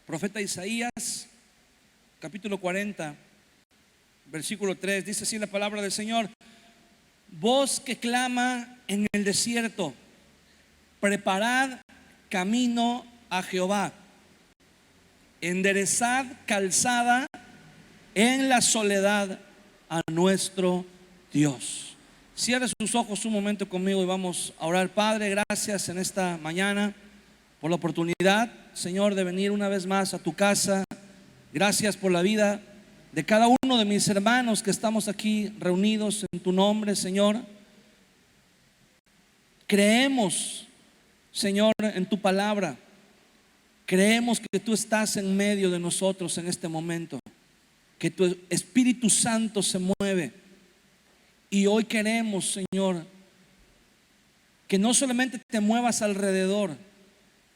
Profeta Isaías, capítulo 40, versículo 3, dice así la palabra del Señor: voz que clama en el desierto, preparad camino a Jehová, enderezad calzada en la soledad a nuestro Dios. Cierre sus ojos un momento conmigo y vamos a orar. Padre, gracias en esta mañana por la oportunidad, Señor, de venir una vez más a tu casa. Gracias por la vida de cada uno de mis hermanos que estamos aquí reunidos en tu nombre, Señor. Creemos, Señor, en tu palabra. Creemos que tú estás en medio de nosotros en este momento, que tu Espíritu Santo se mueve. Y hoy queremos, Señor, que no solamente te muevas alrededor,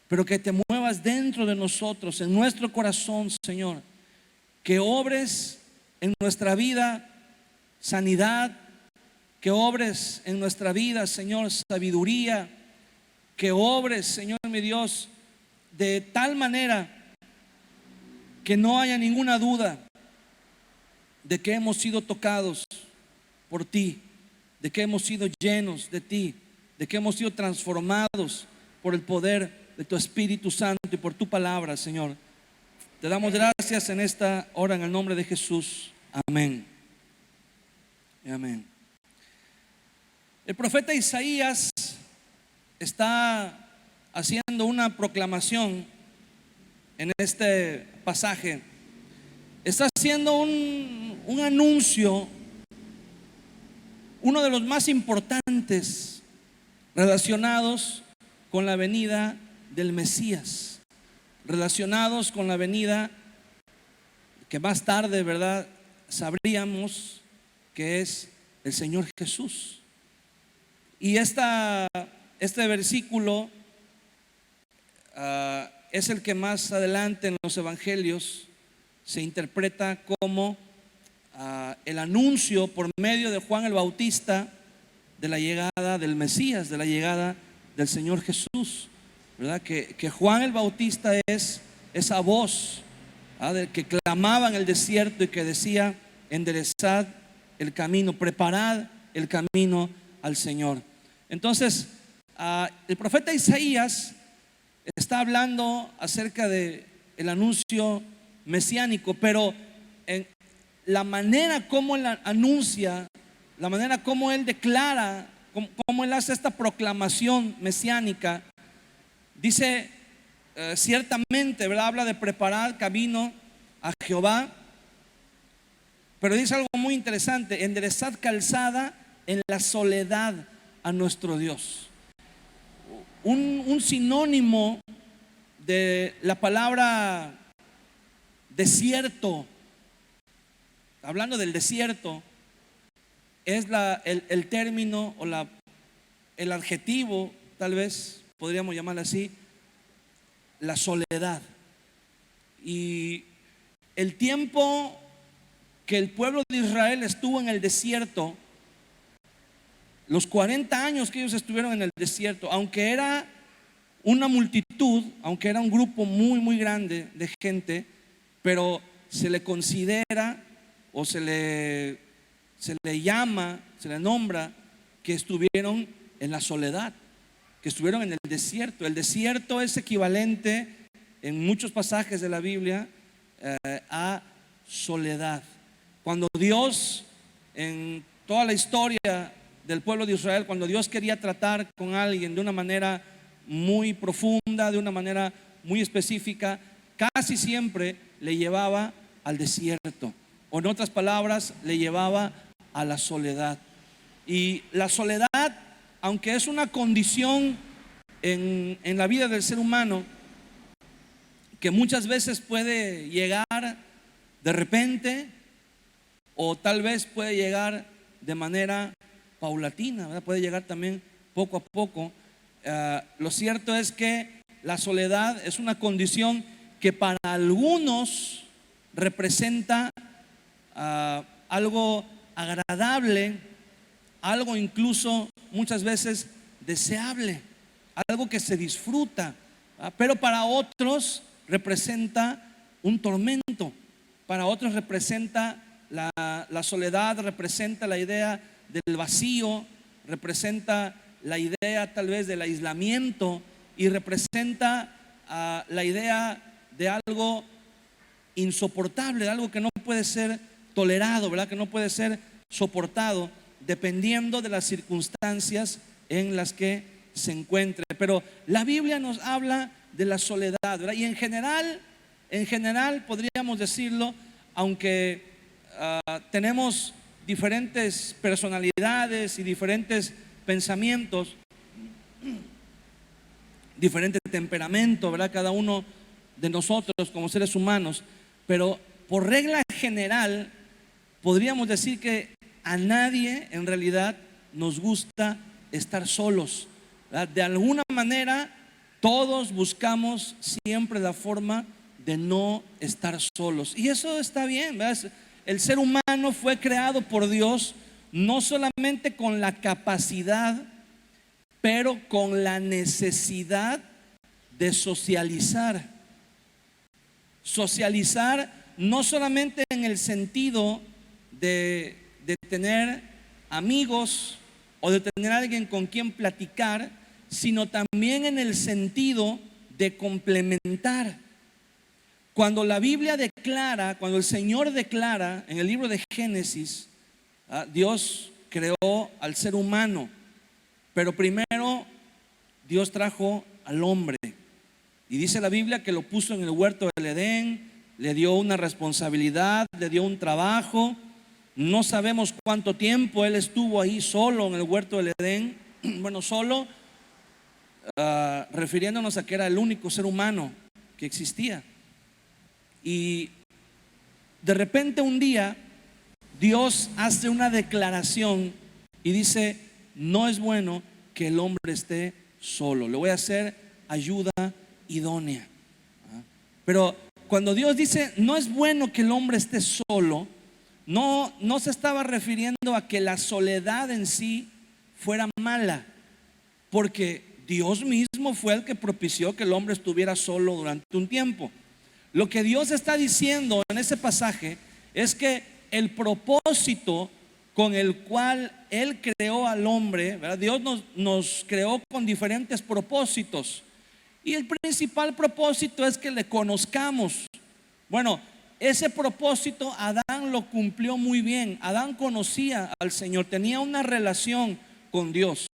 pero que te muevas dentro de nosotros, en nuestro corazón, Señor. Que obres en nuestra vida sanidad, que obres en nuestra vida, Señor, sabiduría, que obres, Señor mi Dios, de tal manera que no haya ninguna duda de que hemos sido tocados por ti, de que hemos sido llenos de ti, de que hemos sido transformados por el poder de tu Espíritu Santo y por tu palabra, Señor. Te damos gracias en esta hora en el nombre de Jesús. Amén. Amén. El profeta Isaías está haciendo una proclamación en este pasaje. Está haciendo un anuncio, uno de los más importantes relacionados con la venida del Mesías, relacionados con la venida que más tarde, ¿verdad?, sabríamos que es el Señor Jesús. Y este versículo es el que más adelante en los evangelios se interpreta como el anuncio por medio de Juan el Bautista de la llegada del Mesías, de la llegada del Señor Jesús, ¿verdad? Que Juan el Bautista es esa voz del que clamaba en el desierto y que decía: enderezad el camino, preparad el camino al Señor. Entonces, el profeta Isaías está hablando acerca de el anuncio mesiánico, pero en la manera como él anuncia, la manera como él declara, como él hace esta proclamación mesiánica, dice ciertamente, ¿verdad?, habla de preparar camino a Jehová, pero dice algo muy interesante: enderezad calzada en la soledad a nuestro Dios. Un sinónimo de la palabra desierto, hablando del desierto, es el término o el adjetivo, tal vez podríamos llamarlo así, la soledad. Y el tiempo que el pueblo de Israel estuvo en el desierto, los 40 años que ellos estuvieron en el desierto, aunque era una multitud, aunque era un grupo muy muy grande de gente, pero se le considera o se le llama, se le nombra que estuvieron en la soledad, que estuvieron en el desierto. El desierto es equivalente en muchos pasajes de la Biblia a soledad. Cuando Dios, en toda la historia del pueblo de Israel, cuando Dios quería tratar con alguien de una manera muy profunda, de una manera muy específica, casi siempre le llevaba al desierto, o en otras palabras, le llevaba a la soledad. Y la soledad, aunque es una condición en la vida del ser humano, que muchas veces puede llegar de repente, o tal vez puede llegar de manera paulatina, ¿verdad? Puede llegar también poco a poco. Lo cierto es que la soledad es una condición que para algunos representa algo agradable, algo incluso muchas veces deseable, algo que se disfruta, pero para otros representa un tormento, para otros representa la soledad, representa la idea del vacío, representa la idea tal vez del aislamiento y representa la idea de algo insoportable, de algo que no puede ser tolerado, ¿verdad? Que no puede ser soportado dependiendo de las circunstancias en las que se encuentre. Pero la Biblia nos habla de la soledad, ¿verdad? Y en general podríamos decirlo, aunque tenemos diferentes personalidades y diferentes pensamientos, diferente temperamento, ¿verdad? Cada uno de nosotros como seres humanos, pero por regla general podríamos decir que a nadie en realidad nos gusta estar solos, ¿verdad? De alguna manera todos buscamos siempre la forma de no estar solos, y eso está bien, ¿verdad? El ser humano fue creado por Dios no solamente con la capacidad, pero con la necesidad de socializar. Socializar no solamente en el sentido de tener amigos o de tener alguien con quien platicar, sino también en el sentido de complementar. Cuando la Biblia declara, cuando el Señor declara en el libro de Génesis, Dios creó al ser humano, pero primero Dios trajo al hombre. Y dice la Biblia que lo puso en el huerto del Edén, le dio una responsabilidad, le dio un trabajo. No sabemos cuánto tiempo él estuvo ahí solo en el huerto del Edén. Bueno, solo refiriéndonos a que era el único ser humano que existía. Y de repente un día Dios hace una declaración y dice: no es bueno que el hombre esté solo, le voy a hacer ayuda idónea. Pero cuando Dios dice no es bueno que el hombre esté solo, no se estaba refiriendo a que la soledad en sí fuera mala, porque Dios mismo fue el que propició que el hombre estuviera solo durante un tiempo. Lo que Dios está diciendo en ese pasaje es que el propósito con el cual Él creó al hombre, ¿verdad? Dios nos creó con diferentes propósitos, y el principal propósito es que le conozcamos. Bueno, ese propósito Adán lo cumplió muy bien. Adán conocía al Señor, tenía una relación con Dios,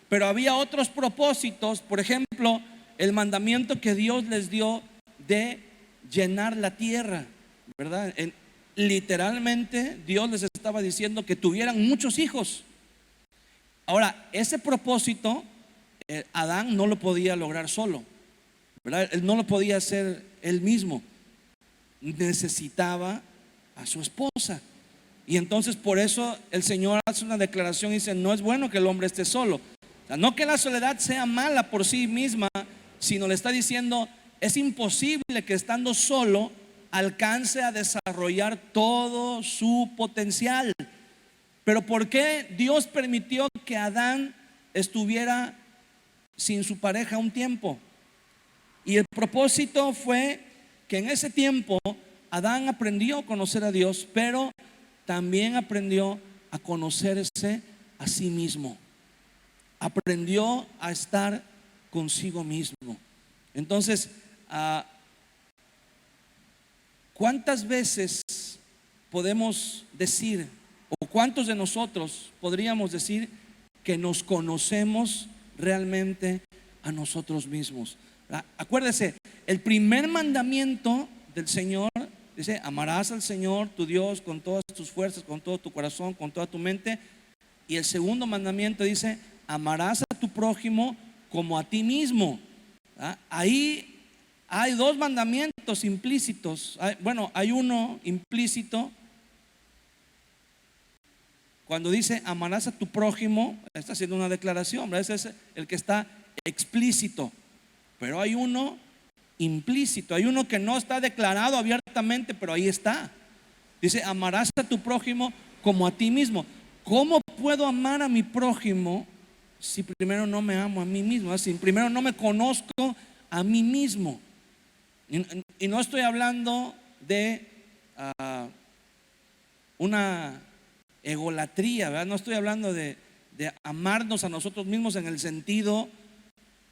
pero había otros propósitos. Por ejemplo, el mandamiento que Dios les dio de llenar la tierra, ¿verdad? Literalmente Dios les estaba diciendo que tuvieran muchos hijos. Ahora, ese propósito Adán no lo podía lograr solo, ¿verdad? Él no lo podía hacer él mismo, necesitaba a su esposa. Y entonces por eso el Señor hace una declaración y dice: no es bueno que el hombre esté solo. O sea, no que la soledad sea mala por sí misma, sino le está diciendo: es imposible que estando solo alcance a desarrollar todo su potencial. Pero ¿por qué Dios permitió que Adán estuviera sin su pareja un tiempo? Y el propósito fue que en ese tiempo Adán aprendió a conocer a Dios, pero también aprendió a conocerse a sí mismo. Aprendió a estar consigo mismo. Entonces, ¿cuántas veces podemos decir, o cuántos de nosotros podríamos decir que nos conocemos realmente a nosotros mismos? Acuérdese, el primer mandamiento del Señor dice: amarás al Señor tu Dios con todas tus fuerzas, con todo tu corazón, con toda tu mente. Y el segundo mandamiento dice: amarás a tu prójimo como a ti mismo. Ahí hay dos mandamientos implícitos. Bueno, hay uno implícito. Cuando dice amarás a tu prójimo, está haciendo una declaración, ¿verdad? Ese es el que está explícito. Pero hay uno implícito, hay uno que no está declarado abiertamente, pero ahí está. Dice: amarás a tu prójimo como a ti mismo. ¿Cómo puedo amar a mi prójimo si primero no me amo a mí mismo? Si primero no me conozco a mí mismo. Y no estoy hablando de una egolatría, ¿verdad? No estoy hablando de amarnos a nosotros mismos en el sentido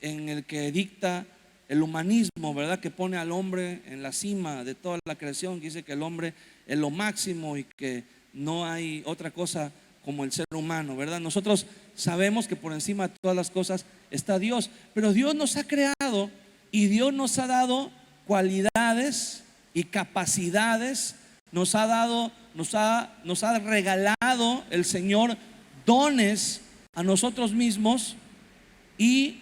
en el que dicta el humanismo, ¿verdad? Que pone al hombre en la cima de toda la creación, que dice que el hombre es lo máximo y que no hay otra cosa como el ser humano, ¿verdad? Nosotros sabemos que por encima de todas las cosas está Dios, pero Dios nos ha creado y Dios nos ha dado cualidades y capacidades, nos ha regalado el Señor dones a nosotros mismos, y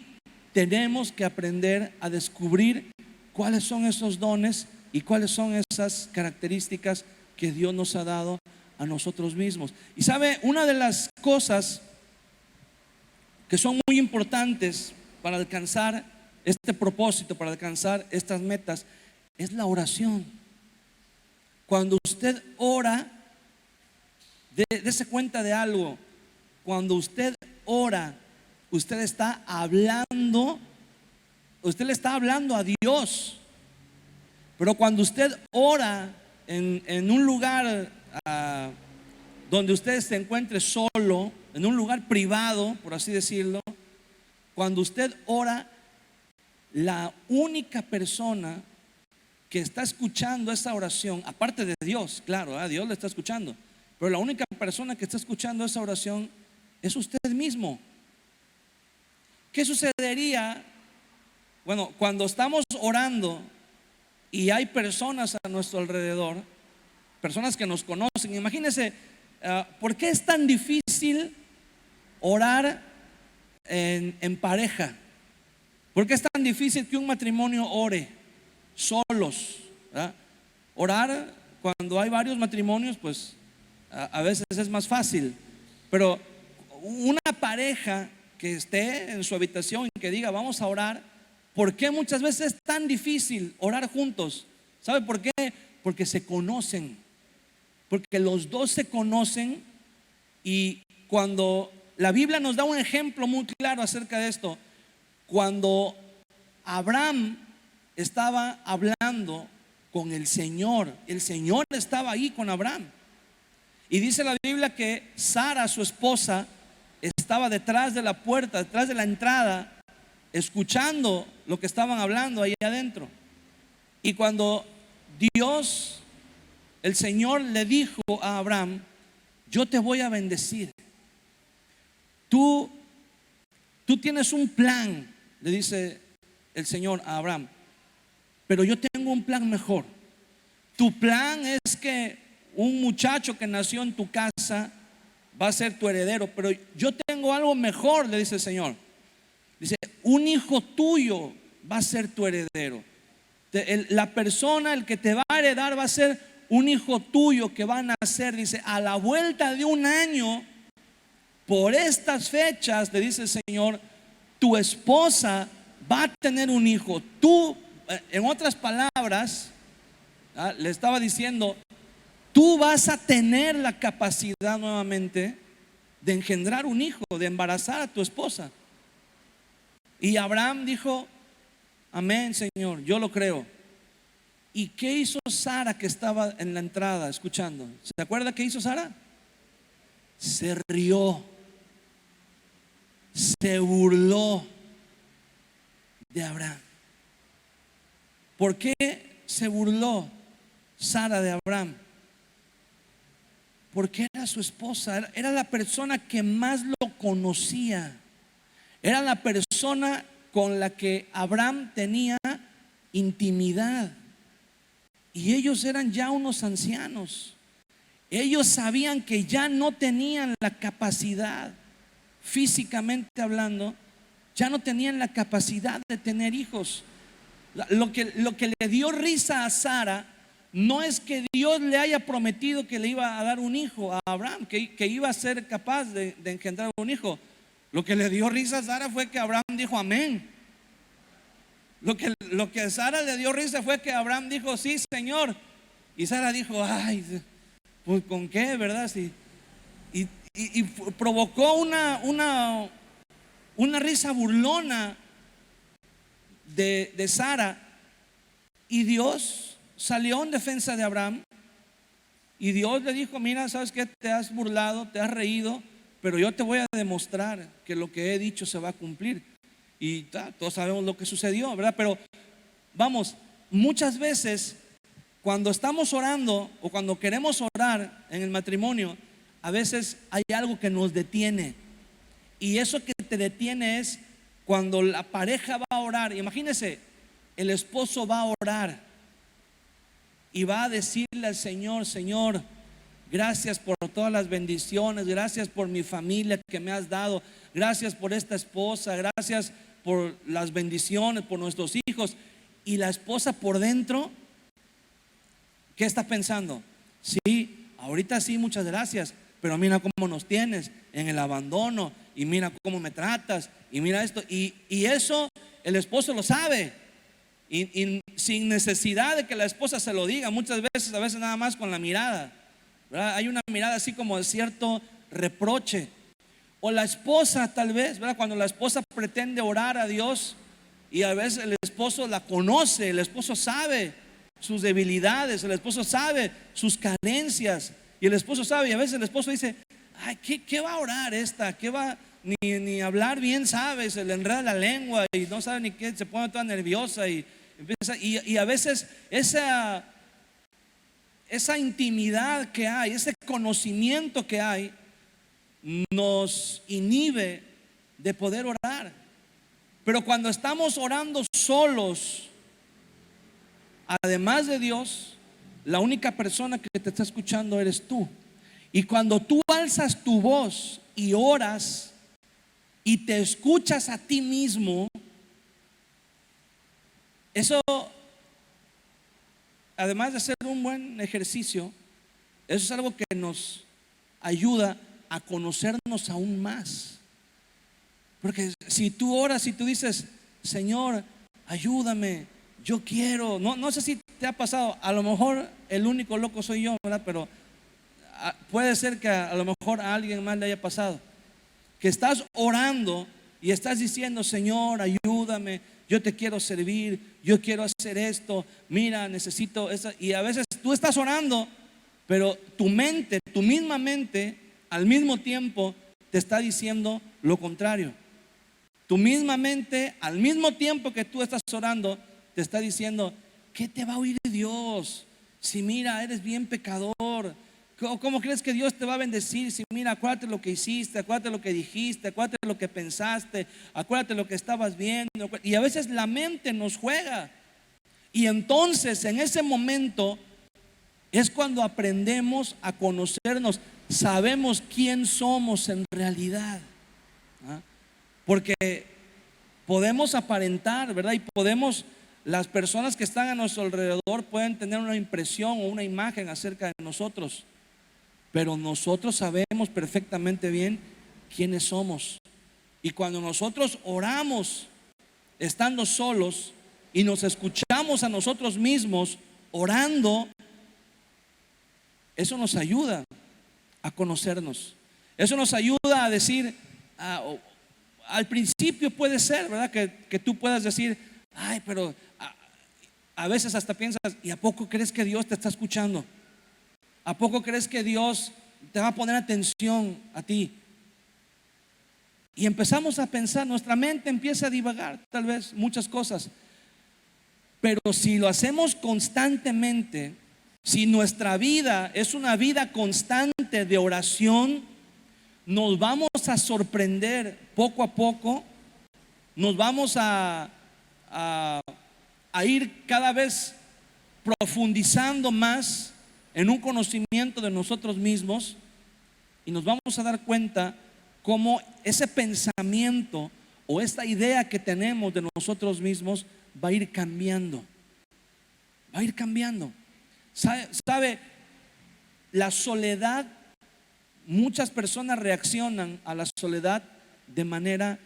tenemos que aprender a descubrir cuáles son esos dones y cuáles son esas características que Dios nos ha dado a nosotros mismos. Y sabe, una de las cosas que son muy importantes para alcanzar este propósito, para alcanzar estas metas, es la oración. Cuando usted ora, dése cuenta de algo. Cuando usted ora, usted está hablando, usted le está hablando a Dios. Pero cuando usted ora en un lugar donde usted se encuentre solo, en un lugar privado, por así decirlo, cuando usted ora, la única persona que está escuchando esa oración, aparte de Dios, claro, Dios le está escuchando, pero la única persona que está escuchando esa oración es usted mismo. ¿Qué sucedería? Bueno, cuando estamos orando y hay personas a nuestro alrededor, personas que nos conocen, imagínense, ¿por qué es tan difícil orar en pareja? ¿Por qué es tan difícil que un matrimonio ore solos, ¿verdad? Orar cuando hay varios matrimonios, pues a veces es más fácil, pero una pareja que esté en su habitación y que diga vamos a orar, ¿por qué muchas veces es tan difícil orar juntos? ¿Sabe por qué? Porque se conocen, porque los dos se conocen. Y cuando la Biblia nos da un ejemplo muy claro acerca de esto, cuando Abraham estaba hablando con el Señor estaba ahí con Abraham, y dice la Biblia que Sara, su esposa, estaba detrás de la puerta, detrás de la entrada, escuchando lo que estaban hablando ahí adentro. Y cuando Dios, el Señor, le dijo a Abraham: yo te voy a bendecir, tú tienes un plan, le dice el Señor a Abraham, pero yo tengo un plan mejor. Tu plan es que un muchacho que nació en tu casa va a ser tu heredero, pero yo tengo algo mejor, le dice el Señor. Dice: un hijo tuyo va a ser tu heredero. La persona, el que te va a heredar, va a ser un hijo tuyo que va a nacer. Dice: a la vuelta de un año, por estas fechas, le dice el Señor, tu esposa va a tener un hijo. Tú, en otras palabras, le estaba diciendo: tú vas a tener la capacidad nuevamente de engendrar un hijo, de embarazar a tu esposa. Y Abraham dijo: amén, Señor, yo lo creo. ¿Y qué hizo Sara, que estaba en la entrada escuchando? ¿Se acuerda qué hizo Sara? Se rió, se burló de Abraham. ¿Por qué se burló Sara de Abraham? Porque era su esposa, era la persona que más lo conocía, era la persona con la que Abraham tenía intimidad. Y ellos eran ya unos ancianos. Ellos sabían que ya no tenían la capacidad, físicamente hablando, ya no tenían la capacidad de tener hijos. Lo que le dio risa a Sara no es que Dios le haya prometido que le iba a dar un hijo a Abraham, que iba a ser capaz de engendrar un hijo. Lo que le dio risa a Sara fue que Abraham dijo amén. Lo que a Sara le dio risa fue que Abraham dijo: sí, Señor. Y Sara dijo: ay, pues ¿con qué, verdad? Sí. Y provocó una risa burlona de Sara. Y Dios salió en defensa de Abraham. Y Dios le dijo: mira, ¿sabes qué? Te has burlado, te has reído, pero yo te voy a demostrar que lo que he dicho se va a cumplir. Y todos sabemos lo que sucedió, ¿verdad? Pero vamos, muchas veces cuando estamos orando o cuando queremos orar en el matrimonio, a veces hay algo que nos detiene. Y eso que te detiene es cuando la pareja va a orar. Imagínese, el esposo va a orar y va a decirle al Señor: Señor, gracias por todas las bendiciones, gracias por mi familia que me has dado, gracias por esta esposa, gracias por las bendiciones, por nuestros hijos. Y la esposa por dentro, ¿qué está pensando? Sí, ahorita sí, muchas gracias, pero mira cómo nos tienes en el abandono, y mira cómo me tratas, y mira esto. Y eso el esposo lo sabe, y sin necesidad de que la esposa se lo diga. Muchas veces, a veces nada más con la mirada, ¿verdad? Hay una mirada así como de cierto reproche. O la esposa tal vez, ¿verdad? Cuando la esposa pretende orar a Dios, y a veces el esposo la conoce, el esposo sabe sus debilidades, el esposo sabe sus carencias, y el esposo sabe, y a veces el esposo dice: ay, ¿qué va a orar esta? ¿Qué va? Ni hablar bien sabe, se le enreda la lengua y no sabe ni qué, se pone toda nerviosa y empieza, y a veces esa intimidad que hay, ese conocimiento que hay, nos inhibe de poder orar. Pero cuando estamos orando solos, además de Dios, la única persona que te está escuchando eres tú. Y cuando tú alzas tu voz y oras y te escuchas a ti mismo, eso, además de ser un buen ejercicio, eso es algo que nos ayuda a conocernos aún más. Porque si tú oras y tú dices: Señor, ayúdame, yo quiero, no sé si te ha pasado, a lo mejor el único loco soy yo, ¿verdad? Pero puede ser que a lo mejor a alguien más le haya pasado, que estás orando y estás diciendo: Señor, ayúdame, yo te quiero servir, yo quiero hacer esto, mira, necesito eso. Y a veces tú estás orando, pero tu mente, tu misma mente, al mismo tiempo te está diciendo lo contrario. Tu misma mente, al mismo tiempo que tú estás orando, te está diciendo: ¿qué te va a oír Dios? Si mira, eres bien pecador. ¿Cómo crees que Dios te va a bendecir? Si mira, acuérdate lo que hiciste, acuérdate lo que dijiste, acuérdate lo que pensaste, acuérdate lo que estabas viendo. Y a veces la mente nos juega. Y entonces en ese momento es cuando aprendemos a conocernos, sabemos quién somos en realidad. Porque podemos aparentar, ¿verdad? Y las personas que están a nuestro alrededor pueden tener una impresión o una imagen acerca de nosotros, pero nosotros sabemos perfectamente bien quiénes somos. Y cuando nosotros oramos estando solos y nos escuchamos a nosotros mismos orando, eso nos ayuda a conocernos. Eso nos ayuda a decir, al principio puede ser, ¿verdad? Que tú puedas decir: ay, pero a veces hasta piensas: ¿y a poco crees que Dios te está escuchando? ¿A poco crees que Dios te va a poner atención a ti? Y empezamos a pensar, nuestra mente empieza a divagar tal vez muchas cosas. Pero si lo hacemos constantemente, si nuestra vida es una vida constante de oración, nos vamos a sorprender poco a poco, nos vamos a ir cada vez profundizando más en un conocimiento de nosotros mismos, y nos vamos a dar cuenta cómo ese pensamiento o esta idea que tenemos de nosotros mismos va a ir cambiando. Va a ir cambiando. ¿Sabe? La soledad, muchas personas reaccionan a la soledad de manera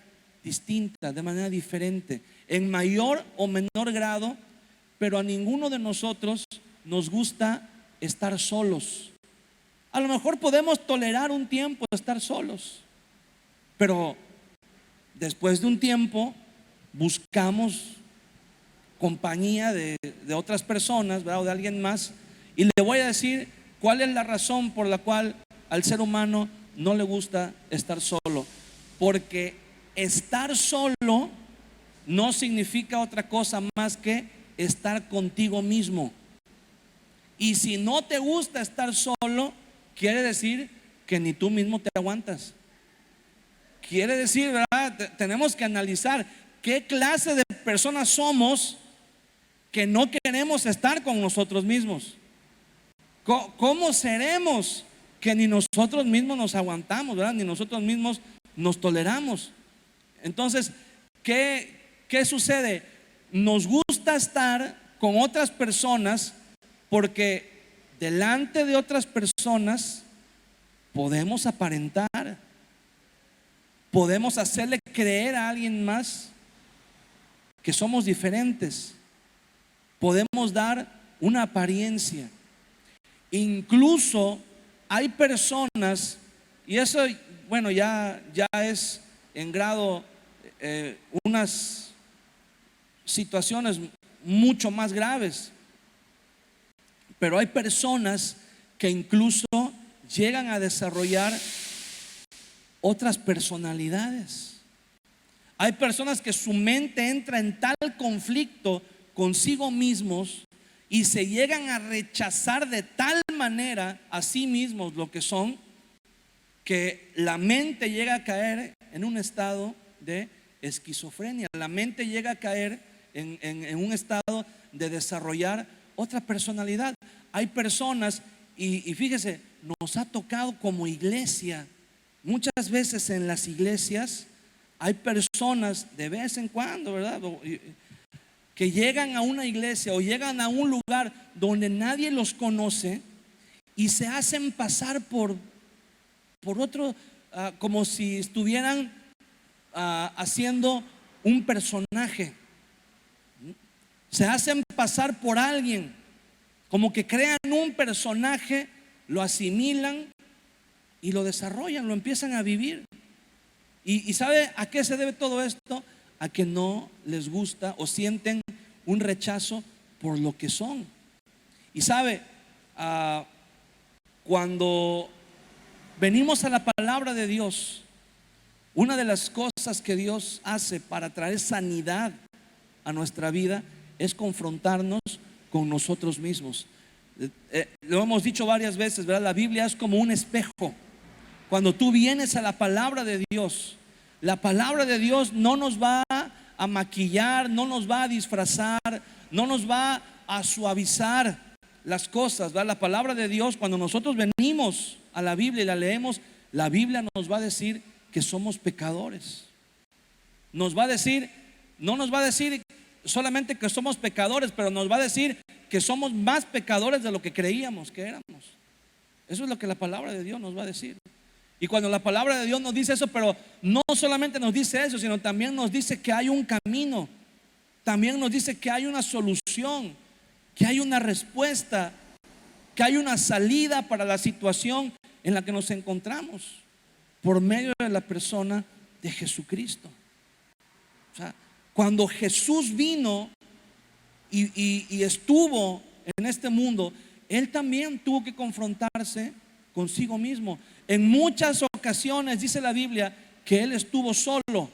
distinta, de manera diferente, en mayor o menor grado, pero a ninguno de nosotros nos gusta estar solos. A lo mejor podemos tolerar un tiempo de estar solos, pero después de un tiempo buscamos compañía de otras personas, ¿verdad? O de alguien más. Y le voy a decir cuál es la razón por la cual al ser humano no le gusta estar solo. Porque estar solo no significa otra cosa más que estar contigo mismo. Y si no te gusta estar solo, quiere decir que ni tú mismo te aguantas. Quiere decir, ¿verdad? Tenemos que analizar qué clase de personas somos que no queremos estar con nosotros mismos. ¿Cómo seremos que ni nosotros mismos nos aguantamos, ¿verdad? Ni nosotros mismos nos toleramos? Entonces, ¿qué sucede? Nos gusta estar con otras personas porque delante de otras personas podemos aparentar, podemos hacerle creer a alguien más que somos diferentes, podemos dar una apariencia. Incluso hay personas, y eso, bueno, ya es en grado unas situaciones mucho más graves, pero hay personas que incluso llegan a desarrollar otras personalidades. Hay personas que su mente entra en tal conflicto consigo mismos y se llegan a rechazar de tal manera a sí mismos lo que son, que la mente llega a caer en un estado de esquizofrenia. La mente llega a caer en un estado de desarrollar otra personalidad. Hay personas, y fíjese, nos ha tocado como iglesia, muchas veces en las iglesias hay personas de vez en cuando, ¿verdad?, que llegan a una iglesia o llegan a un lugar donde nadie los conoce y se hacen pasar por otro, como si estuvieran haciendo un personaje. Se hacen pasar por alguien, como que crean un personaje, lo asimilan y lo desarrollan, lo empiezan a vivir. ¿Y sabe a qué se debe todo esto? A que no les gusta o sienten un rechazo por lo que son. Y sabe, cuando venimos a la palabra de Dios, una de las cosas que Dios hace para traer sanidad a nuestra vida es confrontarnos con nosotros mismos. Lo hemos dicho varias veces, ¿verdad? La Biblia es como un espejo. Cuando tú vienes a la palabra de Dios, la palabra de Dios no nos va a maquillar, no nos va a disfrazar, no nos va a suavizar las cosas, ¿verdad? La palabra de Dios, cuando nosotros venimos a la Biblia y la leemos, la Biblia nos va a decir que somos pecadores. Nos va a decir, no nos va a decir solamente que somos pecadores, pero nos va a decir que somos más pecadores de lo que creíamos que éramos. Eso es lo que la palabra de Dios nos va a decir. Y cuando la palabra de Dios nos dice eso, pero no solamente nos dice eso, sino también nos dice que hay un camino, también nos dice que hay una solución, que hay una respuesta, que hay una salida para la situación en la que nos encontramos por medio de la persona de Jesucristo. O sea, cuando Jesús vino y estuvo en este mundo, Él también tuvo que confrontarse consigo mismo. En muchas ocasiones dice la Biblia que Él estuvo solo.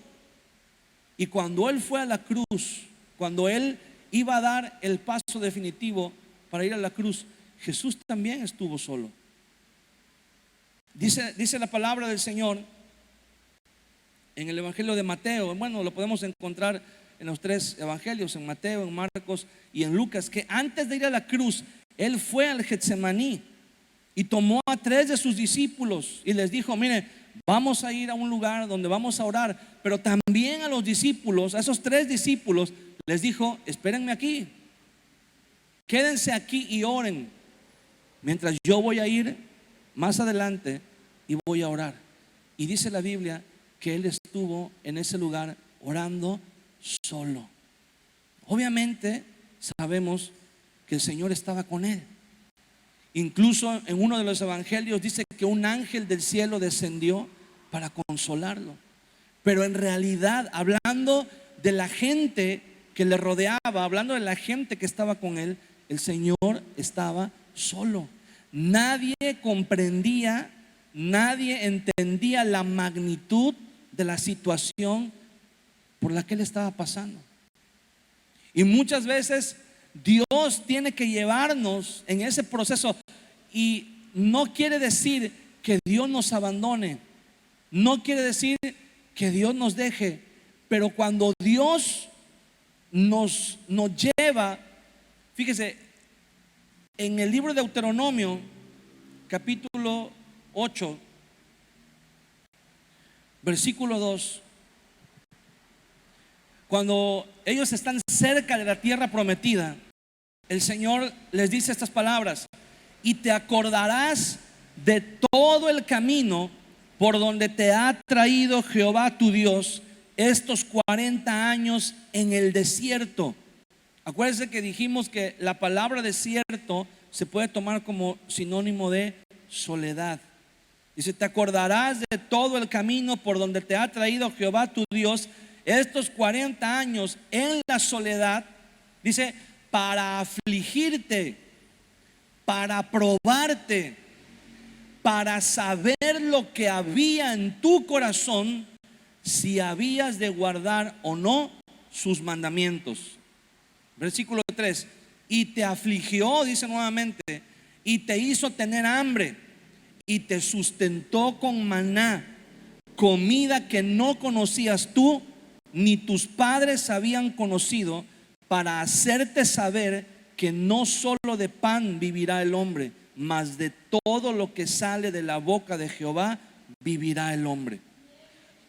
Y cuando Él fue a la cruz, cuando Él iba a dar el paso definitivo para ir a la cruz, Jesús también estuvo solo. Dice la palabra del Señor en el Evangelio de Mateo. Bueno, lo podemos encontrar en los tres evangelios, en Mateo, en Marcos y en Lucas, que antes de ir a la cruz, Él fue al Getsemaní y tomó a 3 de sus discípulos y les dijo: mire, vamos a ir a un lugar donde vamos a orar. Pero también a los discípulos, a esos 3 discípulos, les dijo: espérenme aquí, quédense aquí y oren, mientras yo voy a ir más adelante y voy a orar. Y dice la Biblia que Él estuvo en ese lugar orando solo. Obviamente sabemos que el Señor estaba con Él. Incluso en uno de los evangelios dice que un ángel del cielo descendió para consolarlo. Pero en realidad, hablando de la gente que le rodeaba, hablando de la gente que estaba con él, el Señor estaba solo. Nadie comprendía, nadie entendía la magnitud de la situación por la que él estaba pasando. Y muchas veces Dios tiene que llevarnos en ese proceso, y no quiere decir que Dios nos abandone, no quiere decir que Dios nos deje, pero cuando Dios nos lleva, fíjese, en el libro de Deuteronomio, capítulo 8, versículo 2, cuando ellos están cerca de la tierra prometida, el Señor les dice estas palabras: y te acordarás de todo el camino por donde te ha traído Jehová tu Dios estos 40 años en el desierto. Acuérdense que dijimos que la palabra desierto se puede tomar como sinónimo de soledad. Dice: te acordarás de todo el camino por donde te ha traído Jehová tu Dios estos 40 años en la soledad. Dice: para afligirte, para probarte, para saber lo que había en tu corazón, si habías de guardar o no sus mandamientos. Versículo 3: y te afligió, dice nuevamente, y te hizo tener hambre, y te sustentó con maná, comida que no conocías tú ni tus padres habían conocido, para hacerte saber que no solo de pan vivirá el hombre, mas de todo lo que sale de la boca de Jehová vivirá el hombre.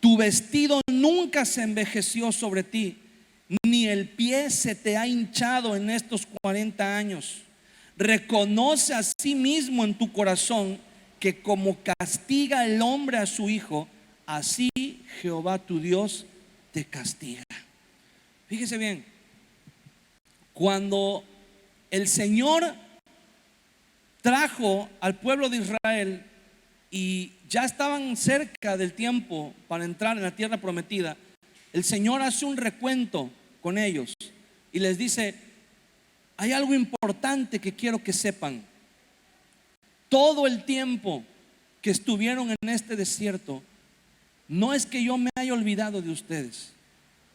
Tu vestido nunca se envejeció sobre ti, ni el pie se te ha hinchado en estos 40 años. Reconoce a sí mismo en tu corazón que como castiga el hombre a su hijo, así Jehová tu Dios te castiga. Fíjese bien, cuando el Señor trajo al pueblo de Israel y ya estaban cerca del tiempo para entrar en la tierra prometida, el Señor hace un recuento con ellos y les dice: hay algo importante que quiero que sepan. Todo el tiempo que estuvieron en este desierto, no es que yo me haya olvidado de ustedes.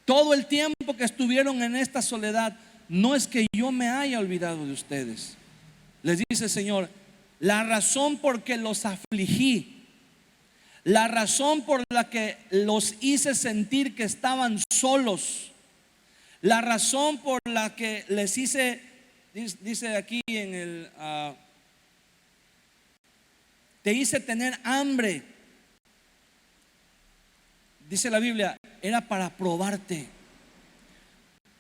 Todo el tiempo que estuvieron en esta soledad, no es que yo me haya olvidado de ustedes. Les dice el Señor: la razón por que los afligí, la razón por la que los hice sentir que estaban solos, la razón por la que les hice, dice aquí en el te hice tener hambre, dice la Biblia, era para probarte,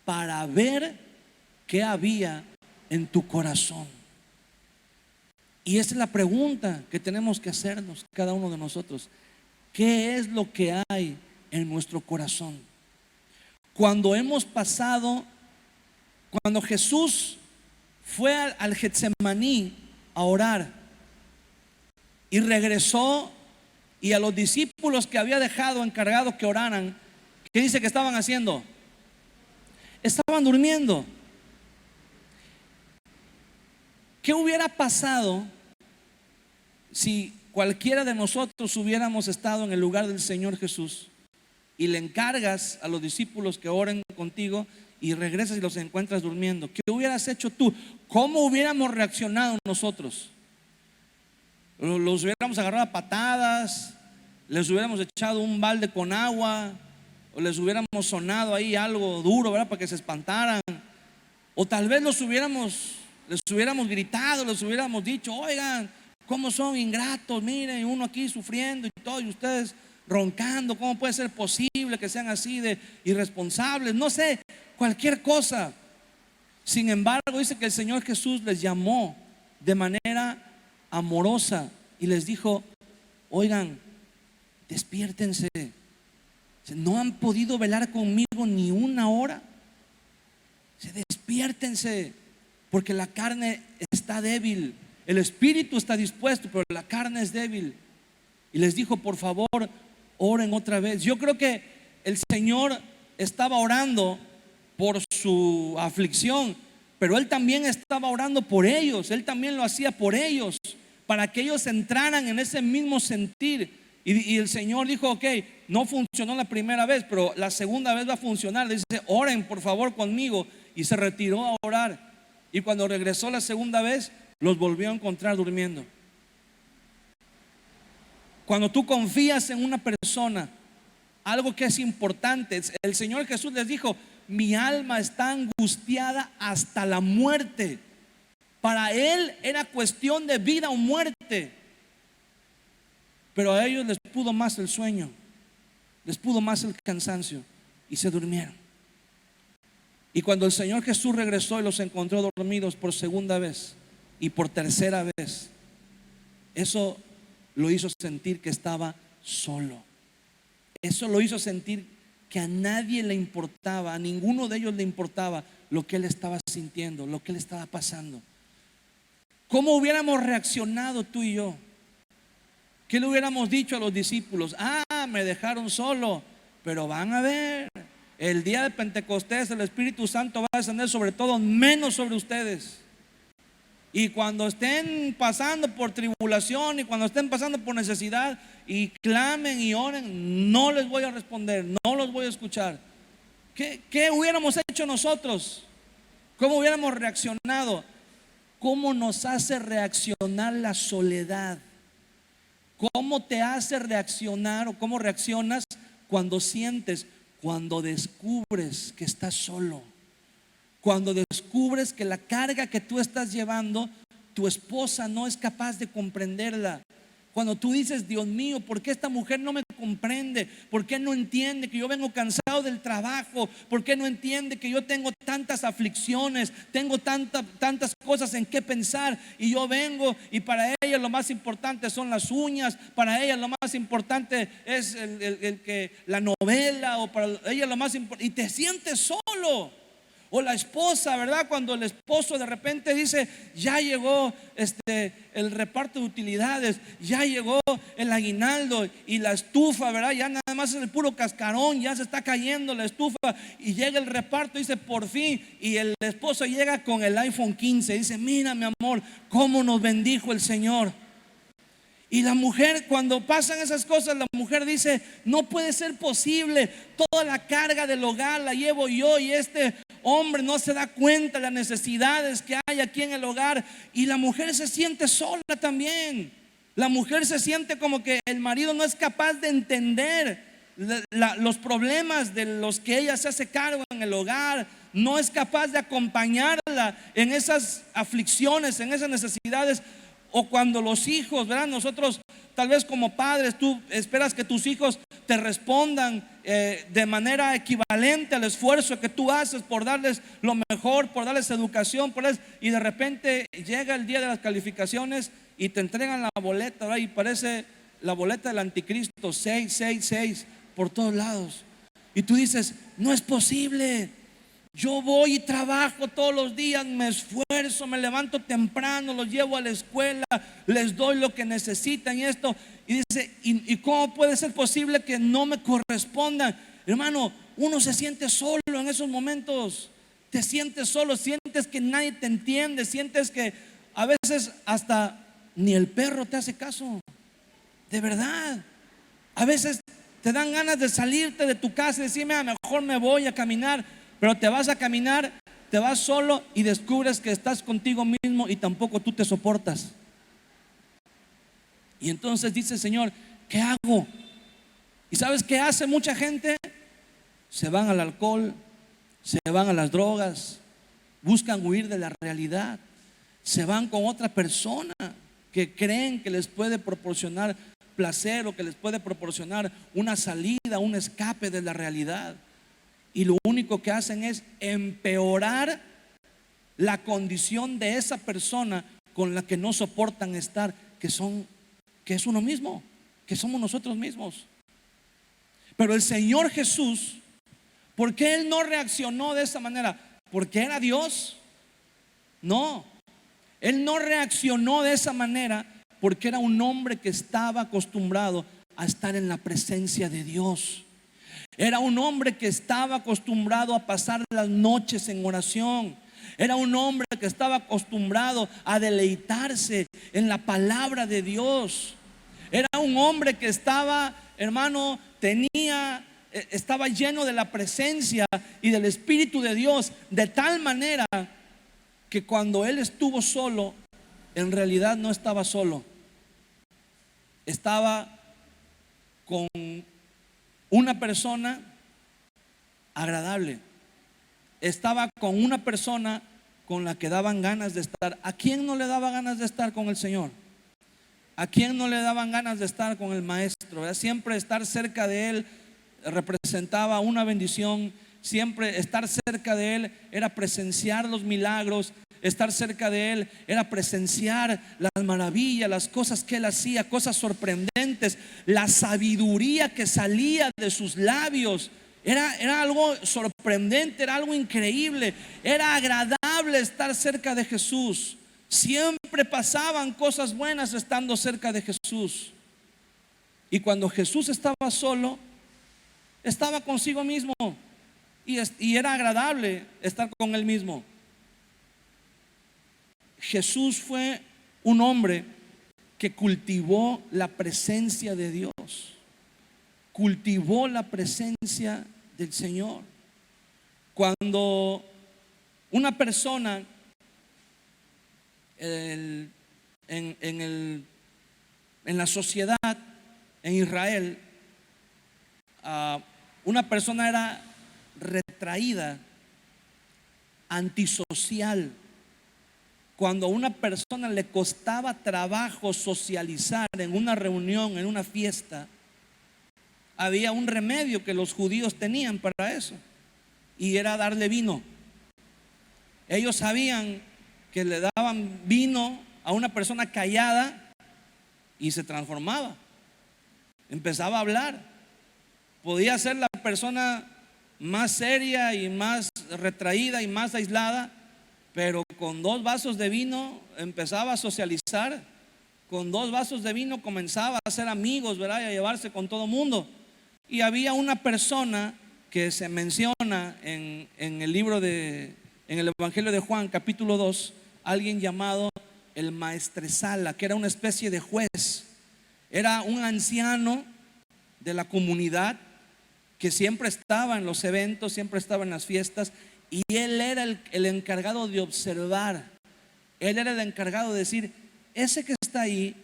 para ver qué había en tu corazón. Y esa es la pregunta que tenemos que hacernos cada uno de nosotros: ¿qué es lo que hay en nuestro corazón? Cuando hemos pasado, cuando Jesús fue al Getsemaní a orar y regresó, y a los discípulos que había dejado encargados que oraran, ¿qué dice que estaban haciendo? Estaban durmiendo. ¿Qué hubiera pasado si cualquiera de nosotros hubiéramos estado en el lugar del Señor Jesús y le encargas a los discípulos que oren contigo y regresas y los encuentras durmiendo? ¿Qué hubieras hecho tú? ¿Cómo hubiéramos reaccionado nosotros? Los hubiéramos agarrado a patadas, les hubiéramos echado un balde con agua, o les hubiéramos sonado ahí algo duro, ¿verdad?, para que se espantaran. O tal vez les hubiéramos gritado, les hubiéramos dicho: oigan, cómo son ingratos, miren, uno aquí sufriendo y todo, y ustedes roncando, ¿cómo puede ser posible que sean así de irresponsables? No sé, cualquier cosa. Sin embargo, dice que el Señor Jesús les llamó de manera amorosa y les dijo: oigan, despiértense. No han podido velar conmigo ni una hora. Despiértense, porque la carne está débil, el espíritu está dispuesto, pero la carne es débil. Y les dijo: por favor, oren otra vez. Yo creo que el Señor estaba orando por su aflicción, pero Él también estaba orando por ellos. Él también lo hacía por ellos, para que ellos entraran en ese mismo sentir. Y el Señor dijo: ok, no funcionó la primera vez, pero la segunda vez va a funcionar. Le dice: oren por favor conmigo. Y se retiró a orar. Y cuando regresó la segunda vez, los volvió a encontrar durmiendo. Cuando tú confías en una persona, algo que es importante, el Señor Jesús les dijo: mi alma está angustiada hasta la muerte. Para Él era cuestión de vida o muerte. Pero a ellos les pudo más el sueño, les pudo más el cansancio, y se durmieron. Y cuando el Señor Jesús regresó y los encontró dormidos por segunda vez y por tercera vez, eso lo hizo sentir que estaba solo. Eso lo hizo sentir que a nadie le importaba, a ninguno de ellos le importaba lo que él estaba sintiendo, lo que él estaba pasando. ¿Cómo hubiéramos reaccionado tú y yo? ¿Qué le hubiéramos dicho a los discípulos? Me dejaron solo. Pero van a ver, el día de Pentecostés el Espíritu Santo va a descender sobre todos, menos sobre ustedes. Y cuando estén pasando por tribulación y cuando estén pasando por necesidad y clamen y oren, no les voy a responder, no los voy a escuchar. ¿Qué hubiéramos hecho nosotros? ¿Cómo hubiéramos reaccionado? ¿Cómo nos hace reaccionar la soledad? ¿Cómo te hace reaccionar o cómo reaccionas cuando sientes, cuando descubres que estás solo? Cuando descubres que la carga que tú estás llevando, tu esposa no es capaz de comprenderla. Cuando tú dices: Dios mío, ¿por qué esta mujer no me comprende? ¿Por qué no entiende que yo vengo cansado del trabajo? ¿Por qué no entiende que yo tengo tantas aflicciones? Tengo tantas cosas en qué pensar, y yo vengo y para ella lo más importante son las uñas, para ella lo más importante es la novela, o para ella lo más importante, y te sientes solo. O la esposa, ¿verdad? Cuando el esposo de repente dice: ya llegó el reparto de utilidades, ya llegó el aguinaldo y la estufa, ¿verdad? Ya nada más es el puro cascarón, ya se está cayendo la estufa, y llega el reparto y dice: por fin. Y el esposo llega con el iPhone 15 y dice: mira, mi amor, cómo nos bendijo el Señor. Y la mujer, cuando pasan esas cosas, la mujer dice: no puede ser posible, toda la carga del hogar la llevo yo, y este hombre no se da cuenta de las necesidades que hay aquí en el hogar. Y la mujer se siente sola también. La mujer se siente como que el marido no es capaz de entender los problemas de los que ella se hace cargo en el hogar. No es capaz de acompañarla en esas aflicciones, en esas necesidades. O cuando los hijos, ¿verdad? Nosotros tal vez como padres, tú esperas que tus hijos te respondan de manera equivalente al esfuerzo que tú haces por darles lo mejor, por darles educación, y de repente llega el día de las calificaciones y te entregan la boleta, ¿verdad? Y parece la boleta del anticristo, 6, 6, 6 por todos lados. Y tú dices: no es posible. Yo voy y trabajo todos los días, me esfuerzo, me levanto temprano, los llevo a la escuela, les doy lo que necesitan y esto. Y dice: ¿y cómo puede ser posible que no me correspondan? Hermano, uno se siente solo en esos momentos. Te sientes solo, sientes que nadie te entiende, sientes que a veces hasta ni el perro te hace caso. De verdad. A veces te dan ganas de salirte de tu casa y decir: mejor me voy a caminar. Pero te vas a caminar, te vas solo y descubres que estás contigo mismo y tampoco tú te soportas. Y entonces dice el Señor: ¿qué hago? ¿Y sabes qué hace mucha gente? Se van al alcohol, se van a las drogas, buscan huir de la realidad, se van con otra persona que creen que les puede proporcionar placer o que les puede proporcionar una salida, un escape de la realidad. Y lo único que hacen es empeorar la condición de esa persona con la que no soportan estar, que es uno mismo, que somos nosotros mismos. Pero el Señor Jesús, ¿por qué Él no reaccionó de esa manera? ¿Porque era Dios? No, Él no reaccionó de esa manera porque era un hombre que estaba acostumbrado a estar en la presencia de Dios. Era un hombre que estaba acostumbrado a pasar las noches en oración. Era un hombre que estaba acostumbrado a deleitarse en la palabra de Dios. Era un hombre que estaba, hermano, estaba lleno de la presencia y del Espíritu de Dios, de tal manera que cuando él estuvo solo, en realidad no estaba solo. Estaba con una persona agradable. Estaba con una persona con la que daban ganas de estar. ¿A quién no le daba ganas de estar con el Señor? ¿A quién no le daban ganas de estar con el Maestro? ¿Verdad? Siempre estar cerca de Él representaba una bendición. Siempre estar cerca de Él era presenciar los milagros. Estar cerca de Él era presenciar las maravillas, las cosas que Él hacía, cosas sorprendentes. La sabiduría que salía de sus labios era algo sorprendente, era algo increíble. Era agradable estar cerca de Jesús. Siempre pasaban cosas buenas estando cerca de Jesús. Y cuando Jesús estaba solo, estaba consigo mismo, y era agradable estar con Él mismo. Jesús fue un hombre que cultivó la presencia de Dios, cultivó la presencia del Señor. Cuando una persona en la sociedad en Israel, una persona era retraída, antisocial. Cuando a una persona le costaba trabajo socializar en una reunión, en una fiesta, había un remedio que los judíos tenían para eso, y era darle vino. Ellos sabían que le daban vino a una persona callada y se transformaba, empezaba a hablar. Podía ser la persona más seria y más retraída y más aislada, pero con 2 vasos de vino empezaba a socializar. Con 2 vasos de vino comenzaba a hacer amigos, ¿verdad? Y a llevarse con todo mundo. Y había una persona que se menciona en el Evangelio de Juan, capítulo 2, alguien llamado el maestresala, que era una especie de juez. Era un anciano de la comunidad que siempre estaba en los eventos, siempre estaba en las fiestas, y él era el encargado de observar. Él era el encargado de decir: ese que está ahí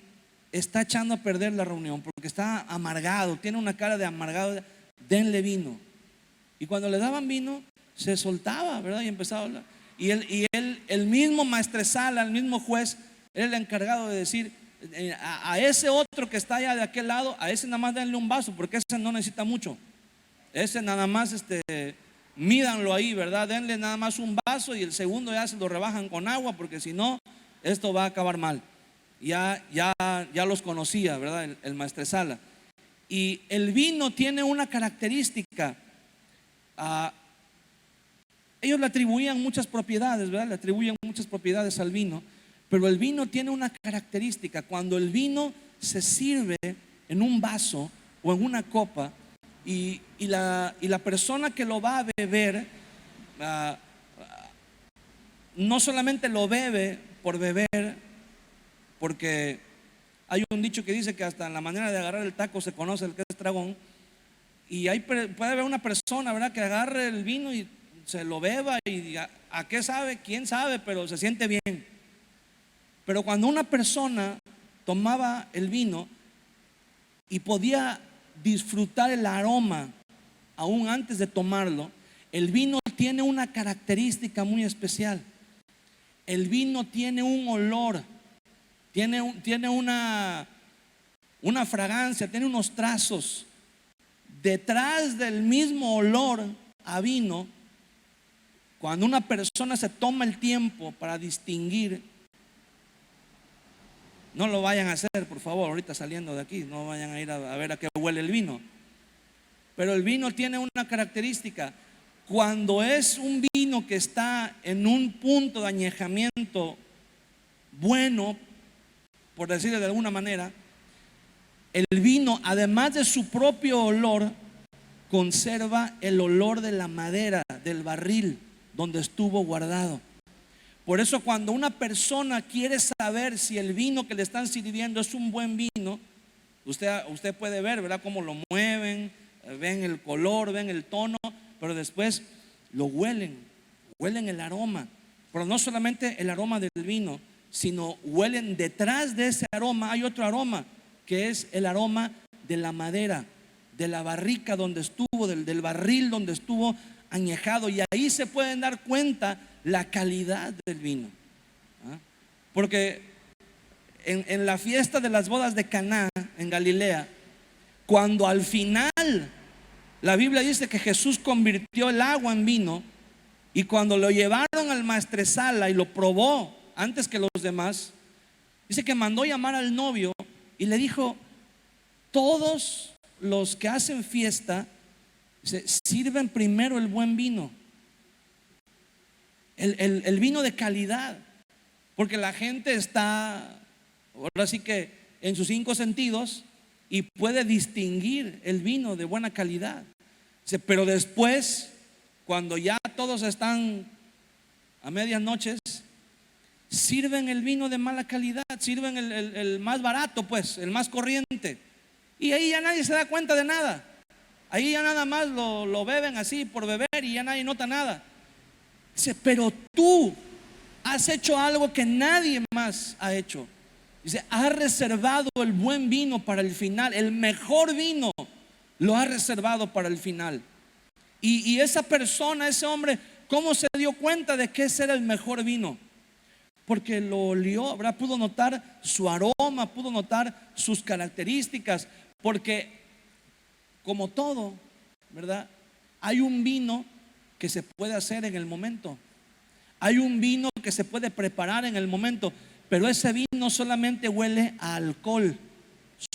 está echando a perder la reunión porque está amargado, tiene una cara de amargado, denle vino. Y cuando le daban vino, se soltaba, ¿verdad? Y empezaba a hablar. Y él, el mismo maestresala, el mismo juez, era el encargado de decir: a ese otro que está allá de aquel lado, a ese nada más denle un vaso, porque ese no necesita mucho. Ese nada más mídanlo ahí, ¿verdad? Denle nada más un vaso, y el segundo ya se lo rebajan con agua, porque si no, esto va a acabar mal. Ya los conocía, ¿verdad? El maestresala. Y el vino tiene una característica. Ellos le atribuían muchas propiedades, ¿verdad? Le atribuyen muchas propiedades al vino. Pero el vino tiene una característica. Cuando el vino se sirve en un vaso o en una copa, y la persona que lo va a beber, no solamente lo bebe por beber, porque hay un dicho que dice que hasta en la manera de agarrar el taco se conoce el que es tragón. Y puede haber una persona, ¿verdad?, que agarre el vino y se lo beba, y a qué sabe, quién sabe, pero se siente bien. Pero cuando una persona tomaba el vino y podía disfrutar el aroma aún antes de tomarlo, el vino tiene una característica muy especial. El vino tiene un olor, tiene una fragancia, tiene unos trazos. Detrás del mismo olor a vino, cuando una persona se toma el tiempo para distinguir, no lo vayan a hacer, por favor, ahorita saliendo de aquí, no vayan a ir a ver a qué huele el vino. Pero el vino tiene una característica. Cuando es un vino que está en un punto de añejamiento bueno, por decirlo de alguna manera, el vino, además de su propio olor, conserva el olor de la madera, del barril donde estuvo guardado. Por eso cuando una persona quiere saber si el vino que le están sirviendo es un buen vino, usted puede ver, ¿verdad?, cómo lo mueven, ven el color, ven el tono, pero después lo huelen el aroma. Pero no solamente el aroma del vino, sino huelen detrás de ese aroma. Hay otro aroma que es el aroma de la madera, de la barrica donde estuvo, del barril donde estuvo añejado. Y ahí se pueden dar cuenta la calidad del vino. Porque en la fiesta de las bodas de Caná en Galilea, cuando al final la Biblia dice que Jesús convirtió el agua en vino, y cuando lo llevaron al maestresala y lo probó antes que los demás, dice que mandó llamar al novio y le dijo: todos los que hacen fiesta sirven primero el buen vino, el vino de calidad, porque la gente está, ahora sí que en sus 5 sentidos, y puede distinguir el vino de buena calidad. Dice, pero después, cuando ya todos están a medianoche, sirven el vino de mala calidad, sirven el más barato, pues, el más corriente, y ahí ya nadie se da cuenta de nada. Ahí ya nada más lo beben así por beber y ya nadie nota nada. Dice, pero tú has hecho algo que nadie más ha hecho. Dice, has reservado el buen vino para el final. El mejor vino lo has reservado para el final. Y esa persona, ese hombre, ¿cómo se dio cuenta de que ese era el mejor vino? Porque lo olió, ¿verdad? Pudo notar su aroma, pudo notar sus características. Porque como todo, ¿verdad?, hay un vino que se puede hacer en el momento. Hay un vino que se puede preparar en el momento. Pero ese vino solamente huele a alcohol,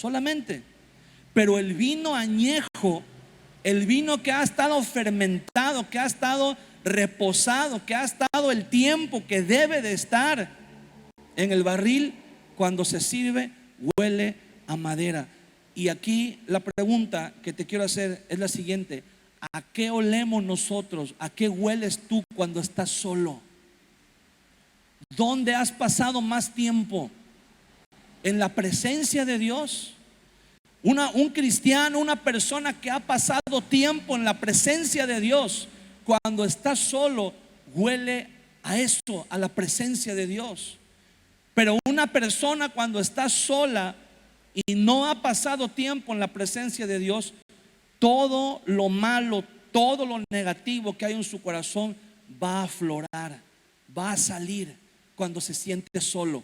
solamente. Pero el vino añejo, el vino que ha estado fermentado, que ha estado reposado, que ha estado el tiempo que debe de estar en el barril, cuando se sirve, huele a madera. Y aquí la pregunta que te quiero hacer es la siguiente: ¿a qué olemos nosotros? ¿A qué hueles tú cuando estás solo? ¿Dónde has pasado más tiempo? ¿En la presencia de Dios? Un cristiano, una persona que ha pasado tiempo en la presencia de Dios, cuando está solo, huele a eso, a la presencia de Dios. Pero una persona cuando está sola y no ha pasado tiempo en la presencia de Dios, todo lo malo, todo lo negativo que hay en su corazón va a aflorar, va a salir cuando se siente solo,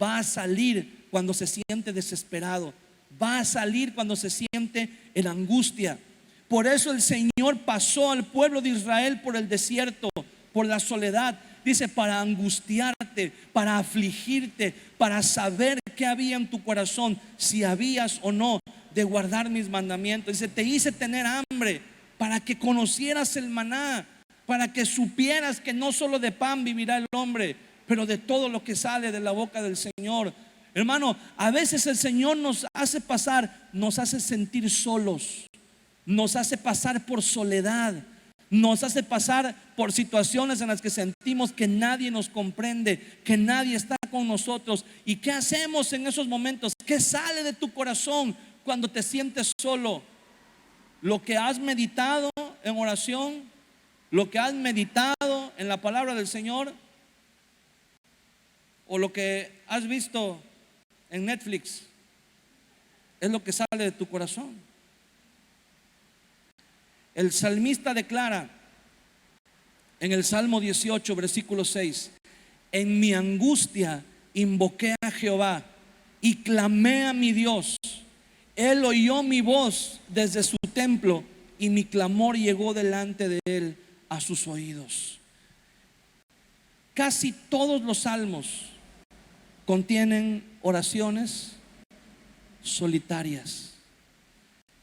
va a salir cuando se siente desesperado, va a salir cuando se siente en angustia. Por eso el Señor pasó al pueblo de Israel por el desierto, por la soledad. Dice, para angustiarte, para afligirte, para saber qué había en tu corazón, si habías o no de guardar mis mandamientos. Dice, te hice tener hambre para que conocieras el maná, para que supieras que no solo de pan vivirá el hombre, pero de todo lo que sale de la boca del Señor. Hermano, a veces el Señor nos hace pasar, nos hace sentir solos, nos hace pasar por soledad, nos hace pasar por situaciones en las que sentimos que nadie nos comprende, que nadie está con nosotros. ¿Y qué hacemos en esos momentos? ¿Qué sale de tu corazón cuando te sientes solo? Lo que has meditado en oración, lo que has meditado en la palabra del Señor, o lo que has visto en Netflix, es lo que sale de tu corazón. El salmista declara en el Salmo 18, versículo 6: en mi angustia invoqué a Jehová y clamé a mi Dios. Él oyó mi voz desde su templo y mi clamor llegó delante de él a sus oídos. Casi todos los salmos contienen oraciones solitarias.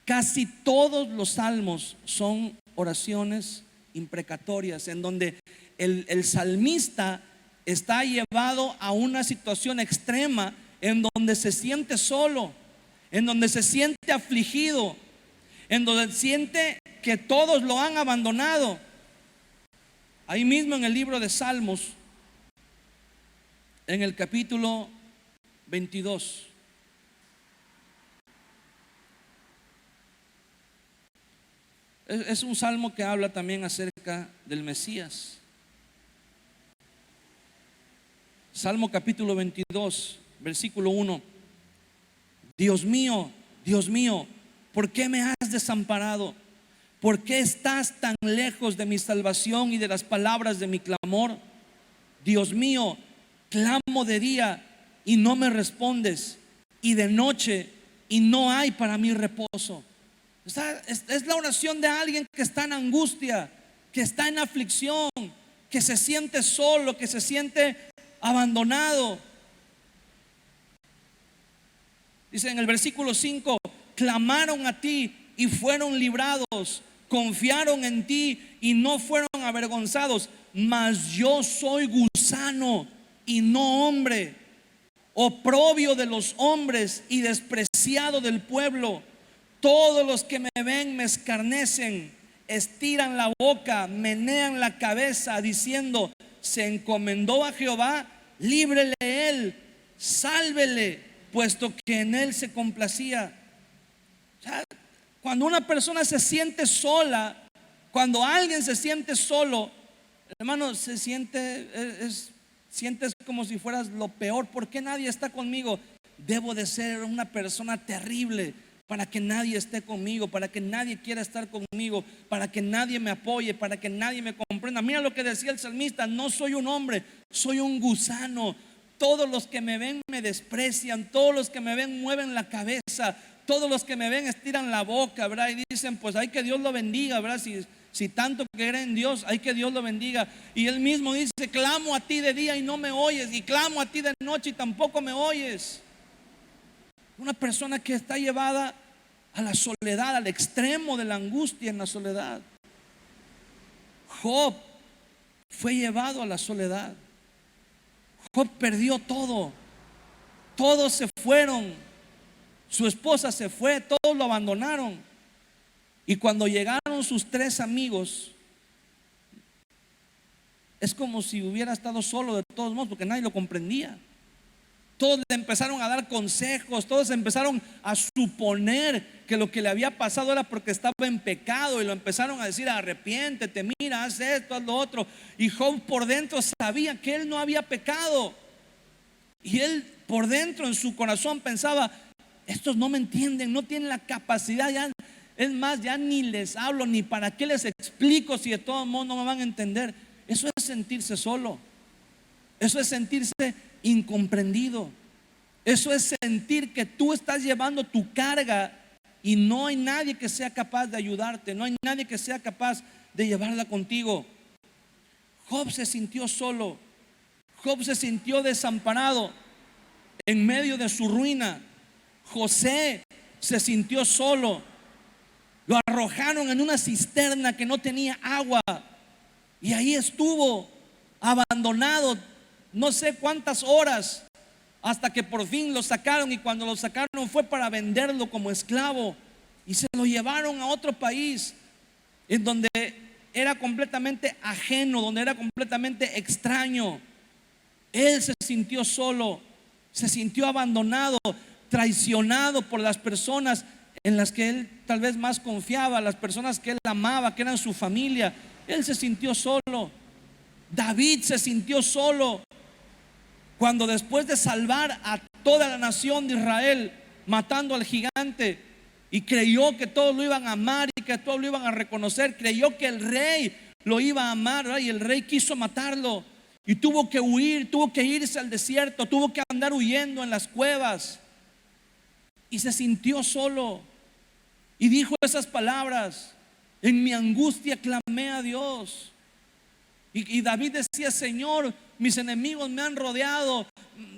Casi todos los salmos son oraciones imprecatorias, en donde el salmista está llevado a una situación extrema, en donde se siente solo, en donde se siente afligido, en donde siente que todos lo han abandonado. Ahí mismo en el libro de Salmos, en el capítulo 22. Es un salmo que habla también acerca del Mesías. Salmo capítulo 22, versículo 1. Dios mío, ¿por qué me has desamparado? ¿Por qué estás tan lejos de mi salvación y de las palabras de mi clamor? Dios mío, clamo de día y no me respondes, y de noche y no hay para mí reposo. Es la oración de alguien que está en angustia, que está en aflicción, que se siente solo, que se siente abandonado. Dice en el versículo 5: clamaron a ti y fueron librados, confiaron en ti y no fueron avergonzados. Mas yo soy gusano y no hombre, oprobio de los hombres y despreciado del pueblo. Todos los que me ven me escarnecen, estiran la boca, menean la cabeza, diciendo: se encomendó a Jehová, líbrele él, sálvele, puesto que en él se complacía. O sea, cuando una persona se siente sola, cuando alguien se siente solo, hermano, sientes como si fueras lo peor. ¿Por qué nadie está conmigo? Debo de ser una persona terrible para que nadie esté conmigo, para que nadie quiera estar conmigo, para que nadie me apoye, para que nadie me comprenda. Mira lo que decía el salmista: no soy un hombre, soy un gusano. Todos los que me ven me desprecian, todos los que me ven mueven la cabeza, todos los que me ven estiran la boca, ¿verdad? Y dicen: pues hay que Dios lo bendiga, ¿verdad? Si tanto que cree en Dios, hay que Dios lo bendiga. Y él mismo dice: clamo a ti de día y no me oyes, y clamo a ti de noche y tampoco me oyes. Una persona que está llevada a la soledad, al extremo de la angustia en la soledad. Job fue llevado a la soledad. Job perdió todo. Todos se fueron. Su esposa se fue, todos lo abandonaron. Y cuando llegaron sus 3 amigos, es como si hubiera estado solo de todos modos, porque nadie lo comprendía. Todos le empezaron a dar consejos, todos empezaron a suponer que lo que le había pasado era porque estaba en pecado, y lo empezaron a decir: arrepiéntete, mira, haz esto, haz lo otro. Y Job por dentro sabía que él no había pecado, y él por dentro en su corazón pensaba: estos no me entienden, no tienen la capacidad, ya, es más, ya ni les hablo, ni para qué les explico si de todos modos no me van a entender. Eso es sentirse solo, eso es sentirse incomprendido, eso es sentir que tú estás llevando tu carga y no hay nadie que sea capaz de ayudarte, no hay nadie que sea capaz de llevarla contigo. Job se sintió solo, Job se sintió desamparado en medio de su ruina. José se sintió solo, lo arrojaron en una cisterna que no tenía agua y ahí estuvo abandonado no sé cuántas horas, hasta que por fin lo sacaron. Y cuando lo sacaron fue para venderlo como esclavo, y se lo llevaron a otro país en donde era completamente ajeno, donde era completamente extraño. Él se sintió solo, se sintió abandonado, traicionado por las personas en las que él tal vez más confiaba, las personas que él amaba, que eran su familia. Él se sintió solo. David se sintió solo cuando, después de salvar a toda la nación de Israel matando al gigante, y creyó que todos lo iban a amar y que todos lo iban a reconocer, creyó que el rey lo iba a amar, ¿verdad? Y el rey quiso matarlo y tuvo que huir, tuvo que irse al desierto, tuvo que andar huyendo en las cuevas, y se sintió solo y dijo esas palabras: en mi angustia clamé a Dios. Y David decía: Señor, mis enemigos me han rodeado,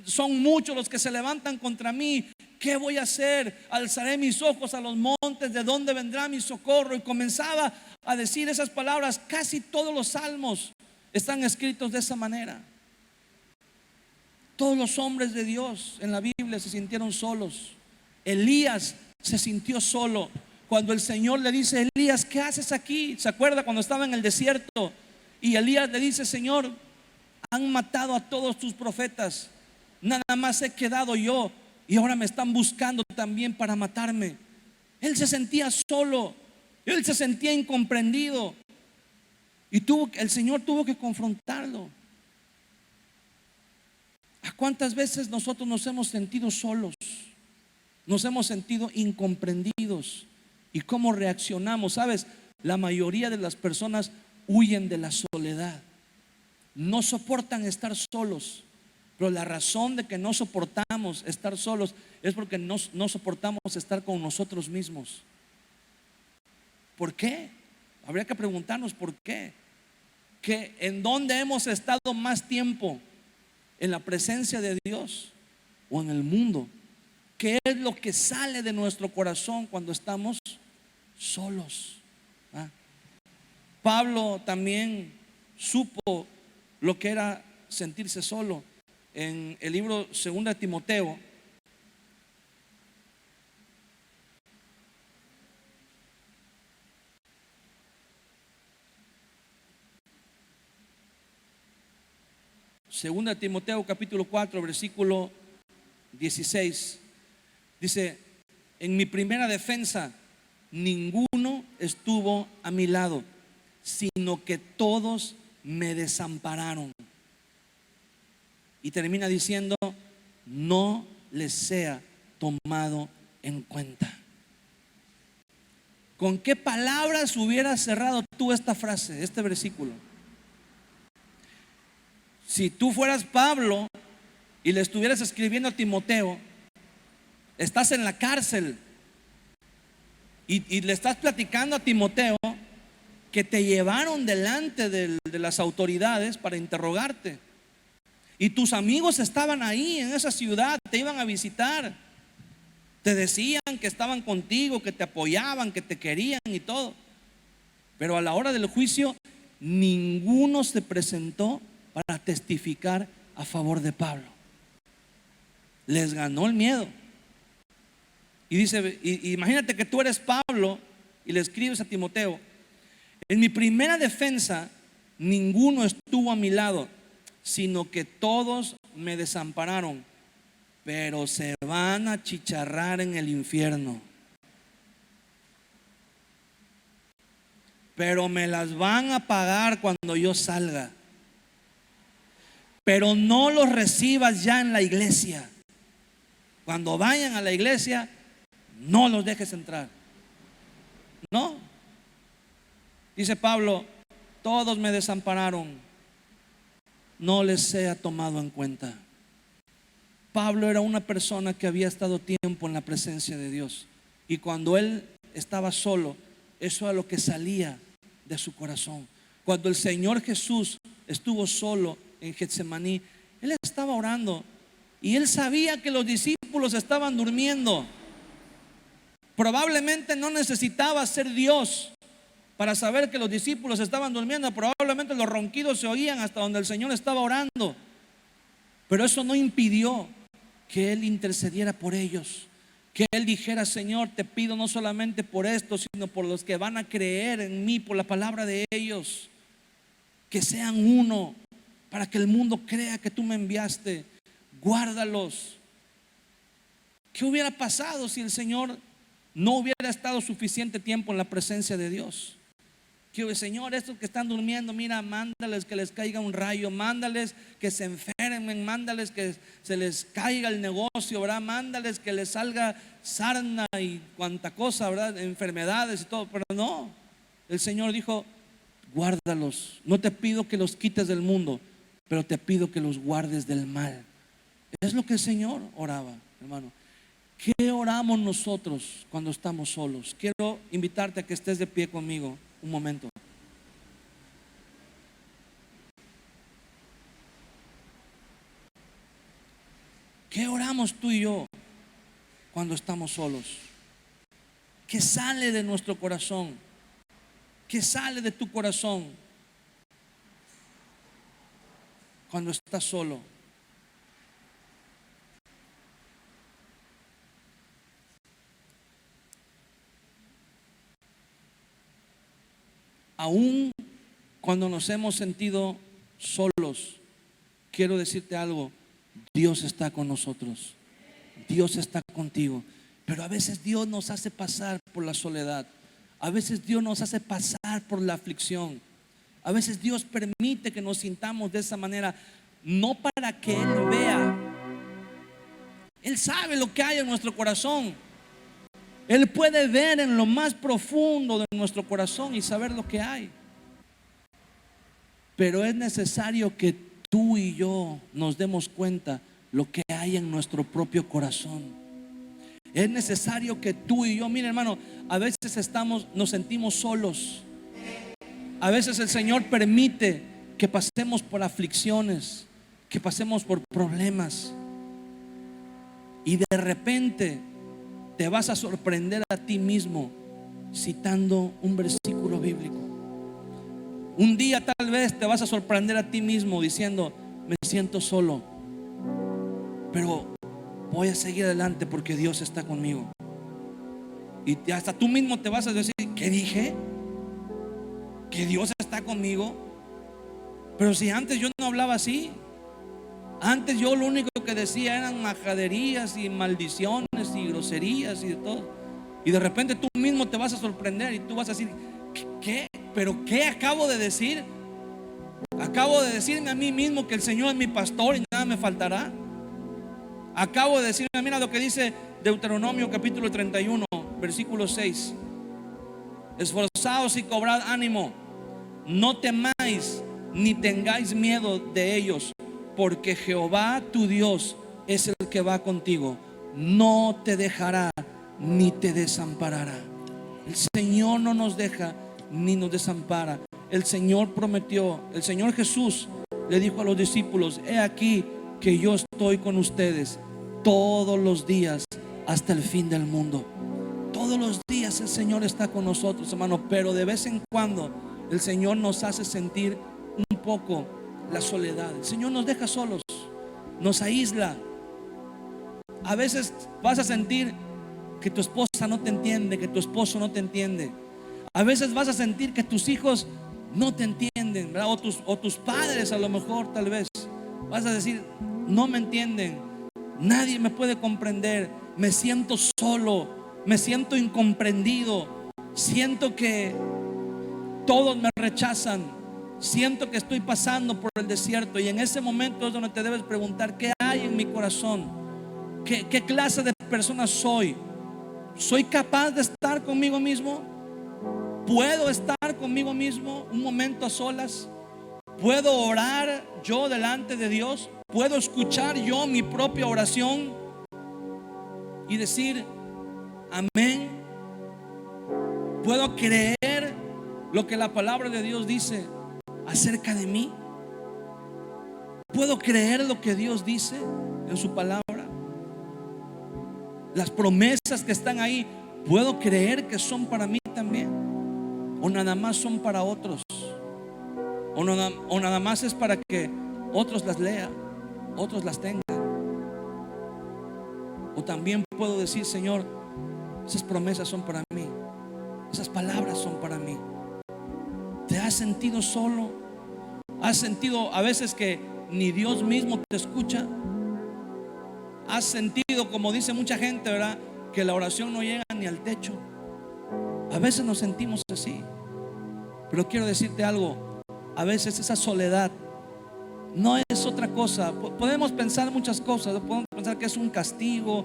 son muchos los que se levantan contra mí. ¿Qué voy a hacer? Alzaré mis ojos a los montes, ¿de dónde vendrá mi socorro? Y comenzaba a decir esas palabras. Casi todos los salmos están escritos de esa manera. Todos los hombres de Dios en la Biblia se sintieron solos. Elías se sintió solo. cuando el Señor le dice: Elías, ¿qué haces aquí? ¿Se acuerda cuando estaba en el desierto? Y Elías le dice: Señor, han matado a todos tus profetas, nada más he quedado yo, y ahora me están buscando también para matarme. Él se sentía solo, él se sentía incomprendido, y el Señor tuvo que confrontarlo. ¿A cuántas veces nosotros nos hemos sentido solos? Nos hemos sentido incomprendidos. ¿Y cómo reaccionamos? ¿Sabes? La mayoría de las personas huyen de la soledad. No soportan estar solos. Pero la razón de que no soportamos estar solos es porque no soportamos estar con nosotros mismos. ¿Por qué? Habría que preguntarnos por qué. ¿En dónde hemos estado más tiempo? ¿En la presencia de Dios o en el mundo? ¿Qué es lo que sale de nuestro corazón cuando estamos solos? Pablo también supo lo que era sentirse solo. En el libro 2 de Timoteo, capítulo 4, versículo 16, dice: en mi primera defensa ninguno estuvo a mi lado, sino que todos me desampararon. Y termina diciendo: no les sea tomado en cuenta. ¿Con qué palabras hubieras cerrado tú esta frase, este versículo? Si tú fueras Pablo y le estuvieras escribiendo a Timoteo, estás en la cárcel y le estás platicando a Timoteo que te llevaron delante de las autoridades para interrogarte, y tus amigos estaban ahí en esa ciudad, te iban a visitar, te decían que estaban contigo, que te apoyaban, que te querían y todo, pero a la hora del juicio ninguno se presentó para testificar a favor de Pablo. Les ganó el miedo. Y dice, imagínate que tú eres Pablo y le escribes a Timoteo: en mi primera defensa ninguno estuvo a mi lado, sino que todos me desampararon, pero se van a chicharrar en el infierno, pero me las van a pagar cuando yo salga. Pero no los recibas ya en la iglesia. Cuando vayan a la iglesia, no los dejes entrar. No. Dice Pablo: todos me desampararon, no les sea tomado en cuenta. Pablo era una persona que había estado tiempo en la presencia de Dios, y cuando él estaba solo, eso era lo que salía de su corazón. Cuando el Señor Jesús estuvo solo en Getsemaní, él estaba orando y él sabía que los discípulos estaban durmiendo. Probablemente no necesitaba ser Dios para saber que los discípulos estaban durmiendo. Probablemente los ronquidos se oían hasta donde el Señor estaba orando, pero eso no impidió que él intercediera por ellos, que él dijera: Señor, te pido no solamente por esto, sino por los que van a creer en mí por la palabra de ellos, que sean uno, para que el mundo crea que tú me enviaste. Guárdalos. ¿Qué hubiera pasado si el Señor no hubiera estado suficiente tiempo en la presencia de Dios? Que Señor, estos que están durmiendo, mira, mándales que les caiga un rayo, mándales que se enfermen, mándales que se les caiga el negocio, ¿verdad? Mándales que les salga sarna y cuanta cosa, ¿verdad? Enfermedades y todo. Pero no, el Señor dijo: guárdalos. No te pido que los quites del mundo, pero te pido que los guardes del mal. Es lo que el Señor oraba, hermano. ¿Qué oramos nosotros cuando estamos solos? Quiero invitarte a que estés de pie conmigo un momento. ¿Qué oramos tú y yo cuando estamos solos? ¿Qué sale de nuestro corazón? ¿Qué sale de tu corazón cuando estás solo? aún cuando nos hemos sentido solos, quiero decirte algo: Dios está con nosotros, Dios está contigo. Pero a veces Dios nos hace pasar por la soledad, a veces Dios nos hace pasar por la aflicción, a veces Dios permite que nos sintamos de esa manera, no para que Él vea. Él sabe lo que hay en nuestro corazón. Él puede ver en lo más profundo de nuestro corazón y saber lo que hay. Pero es necesario que tú y yo nos demos cuenta lo que hay en nuestro propio corazón. Es necesario que tú y yo, mira hermano, a veces nos sentimos solos. A veces el Señor permite que pasemos por aflicciones, que pasemos por problemas. Y de repente te vas a sorprender a ti mismo citando un versículo bíblico. Un día tal vez te vas a sorprender a ti mismo diciendo: me siento solo, pero voy a seguir adelante porque Dios está conmigo. Y hasta tú mismo te vas a decir: ¿qué dije? ¿Que Dios está conmigo? Pero si antes yo no hablaba así. Antes yo lo único que decía eran majaderías y maldiciones y groserías y de todo. Y de repente tú mismo te vas a sorprender y tú vas a decir: ¿qué? ¿Pero qué acabo de decir? Acabo de decirme a mí mismo que el Señor es mi pastor y nada me faltará. Acabo de decirme, mira lo que dice Deuteronomio capítulo 31 versículo 6: esforzaos y cobrad ánimo, no temáis ni tengáis miedo de ellos, porque Jehová tu Dios es el que va contigo, no te dejará ni te desamparará. El Señor no nos deja ni nos desampara. El Señor prometió, el Señor Jesús le dijo a los discípulos: he aquí que yo estoy con ustedes todos los días hasta el fin del mundo. Todos los días el Señor está con nosotros, hermano. Pero de vez en cuando el Señor nos hace sentir un poco la soledad. El Señor nos deja solos, nos aísla. A veces vas a sentir que tu esposa no te entiende, que tu esposo no te entiende. A veces vas a sentir que tus hijos no te entienden, ¿verdad? O tus padres a lo mejor tal vez. Vas a decir: no me entienden, nadie me puede comprender, me siento solo, me siento incomprendido, siento que todos me rechazan, siento que estoy pasando por el desierto. Y en ese momento es donde te debes preguntar: ¿qué hay en mi corazón? ¿Qué clase de persona soy? ¿Soy capaz de estar conmigo mismo? ¿Puedo estar conmigo mismo un momento a solas? ¿Puedo orar yo delante de Dios? ¿Puedo escuchar yo mi propia oración y decir amén? ¿Puedo creer lo que la palabra de Dios dice acerca de mí? ¿Puedo creer lo que Dios dice en su palabra? Las promesas que están ahí, ¿puedo creer que son para mí también? ¿O nada más son para otros? ¿O nada más es para que otros las lean, otros las tengan? O también puedo decir: Señor, esas promesas son para mí, esas palabras son para mí. ¿Te has sentido solo? ¿Has sentido a veces que ni Dios mismo te escucha? ¿Has sentido, como dice mucha gente, verdad, que la oración no llega ni al techo? A veces nos sentimos así. Pero quiero decirte algo: a veces esa soledad no es otra cosa. Podemos pensar muchas cosas. Podemos pensar que es un castigo,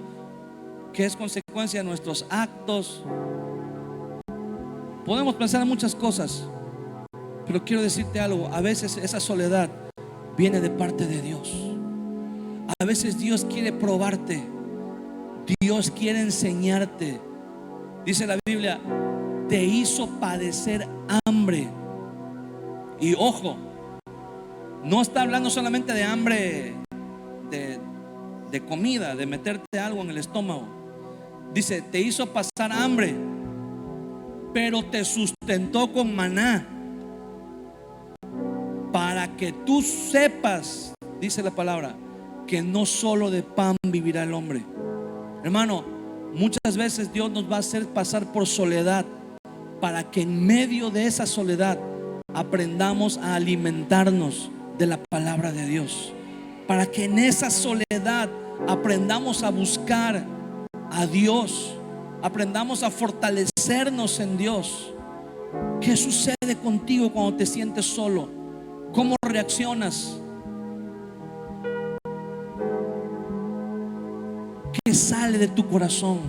que es consecuencia de nuestros actos. Podemos pensar muchas cosas. Pero quiero decirte algo: a veces esa soledad viene de parte de Dios. A veces Dios quiere probarte, Dios quiere enseñarte. Dice la Biblia: te hizo padecer hambre. Y ojo, no está hablando solamente de hambre de comida, de meterte algo en el estómago. Dice: te hizo pasar hambre, pero te sustentó con maná, para que tú sepas, dice la palabra, que no solo de pan vivirá el hombre. Hermano, muchas veces Dios nos va a hacer pasar por soledad para que en medio de esa soledad aprendamos a alimentarnos de la palabra de Dios, para que en esa soledad aprendamos a buscar a Dios, aprendamos a fortalecernos en Dios. ¿Qué sucede contigo cuando te sientes solo? ¿Cómo reaccionas? ¿Qué sale de tu corazón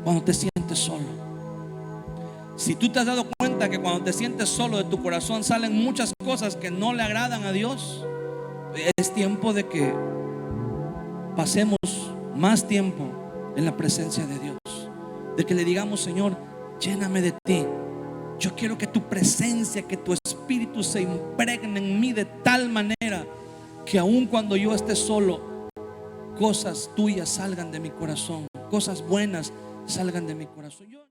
cuando te sientes solo? Si tú te has dado cuenta que cuando te sientes solo de tu corazón salen muchas cosas que no le agradan a Dios, es tiempo de que pasemos más tiempo en la presencia de Dios, de que le digamos: Señor, lléname de ti. Yo quiero que tu presencia, que tu espíritu se impregne en mí de tal manera que aun cuando yo esté solo, cosas tuyas salgan de mi corazón, cosas buenas salgan de mi corazón.